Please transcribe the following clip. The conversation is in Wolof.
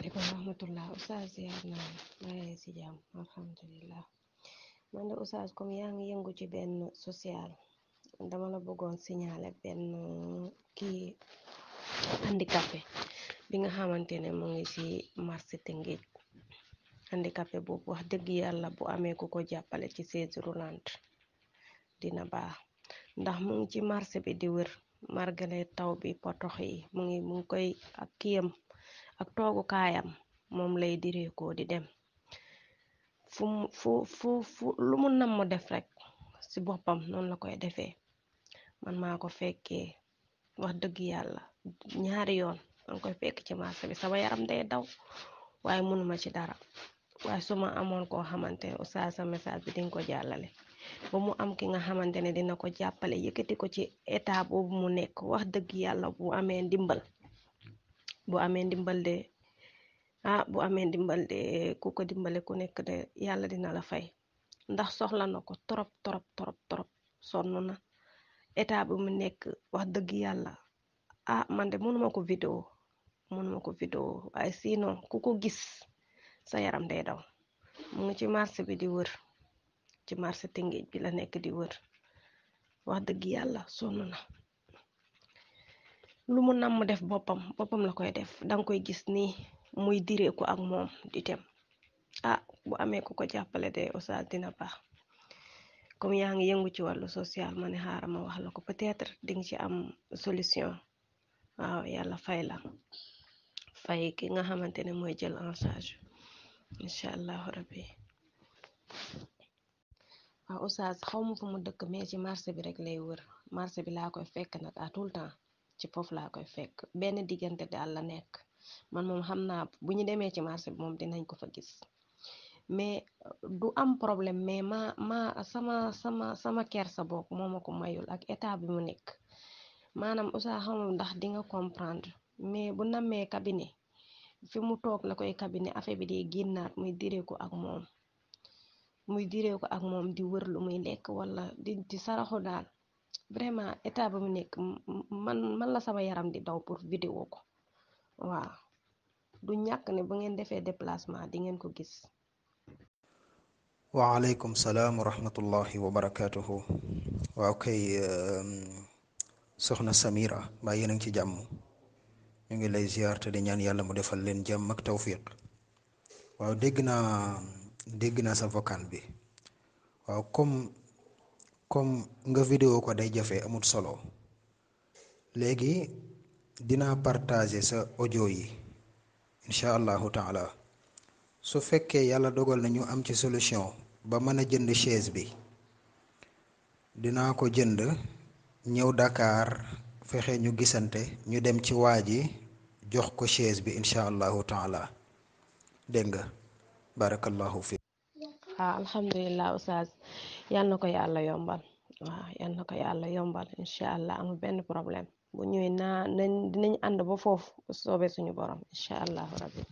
asalaamaaleykum wa rahmatullah Oustaz ziar naa maa si jàmm alhamdulilah man de Oustaz comme yaa ngi yëngu ci benn social dama la bëggoon signaler benn kii handicapé bi nga xamante ne mu ngi ci marché Tëngéej. handicapé boobu wax dëgg yàlla bu amee ku ko jàppale ci chaise roulante dina baax ndax mu ngi ci marché bi di wër margale taw bi potox yi mu ngi koy ak kiyam ak toogu kaayam moom lay direekoo di dem fu lu mu nam mu def rek ci boppam noonu la koy defee. man maa ko fekkee wax dëgg yàlla ñaari yoon danga koy fekk ci marché bi sama yaram day daw waaye mënuma ci dara. waaye su ma amoon koo xamante ne Oustaz sa message bi dinga ko jàllale ba mu am ki nga xamante ne dina ko jàppale yëkkati ko ci état boobu mu nekk. wax dëgg yàlla bu amee ndimbal de ku ko dimbale ku nekk de yàlla dina la fay ndax soxla na ko trop sonn na état bi mu nekk. wax dëgg yàlla man de mënuma ko vidéo waaye sinon ku ko gis sa yaram day daw. mu ngi ci marché bi di wër ci marché Tëngéej bi la nekk di wër wax dëgg yàlla sonn na lu mu nam def boppam la koy def. danga koy gis ni muy direeku ak moom di dem. bu amee ku ko jàppale de Oustaz dina baax comme yaa ngi yëngu ci wàllu social ma ne xaaral ma wax la ko peut-être dinga ci am solution. waaw yàlla fay ki nga xamante ne mooy jël en charge incha allahu rabbi. waaw Oustaz xaw ma fu mu dëkk mais ci marché bi rek lay wër marché bi laa koy fekk nag tout le temps ci foofu laa koy fekk benn diggante daal la nekk. man moom xam naa bu ñu demee ci marché bi moom dinañ ko fa gis mais du am problème mais sama kersa bokk moo ma ko mayul ak état bi mu nekk. maanaam Oustaz xamul ndax di nga comprendre mais bu namee cabinet fi mu toog la koy cabinet affaire bi di génnaat muy direeku ak moom di wër lu muy lekk wala di saraxu daal. vraiment état bi mu nekk man la sama yaram di daw pour vidéo ko. waaw du ñàkk ne bu ngeen defee déplacement di ngeen ko gis. waaleykum salaam wa rahmatullahi wa barakaatuhu. waaw kay soxna Samira mbaa yéen a ngi ci jàmm. ñu ngi lay ziar te di ñaan yàlla mu defal leen jàmm ak tawfiq. waaw dégg naa sa vocal bi. waaw comme nga vidéo ko day jafe amut solo. léegi dinaa partager sa audio yi incha allahu taala. su fekkee yàlla dogal na ñu am ci solution ba mën a jënd chaise bi dinaa ko jënd ñëw Dakar fexe ñu gisante ñu dem ci waa ji jox ko chaise bi incha allahu taala. dégg nga barakallahu fi. alhamdulilah Oustaz yal na ko yàlla yombal. waaw yal na ko yàlla yombal incha allah amul benn problème bu ñëwee dinañ ànd ba foofu soobee suñu borom incha allah rabbi.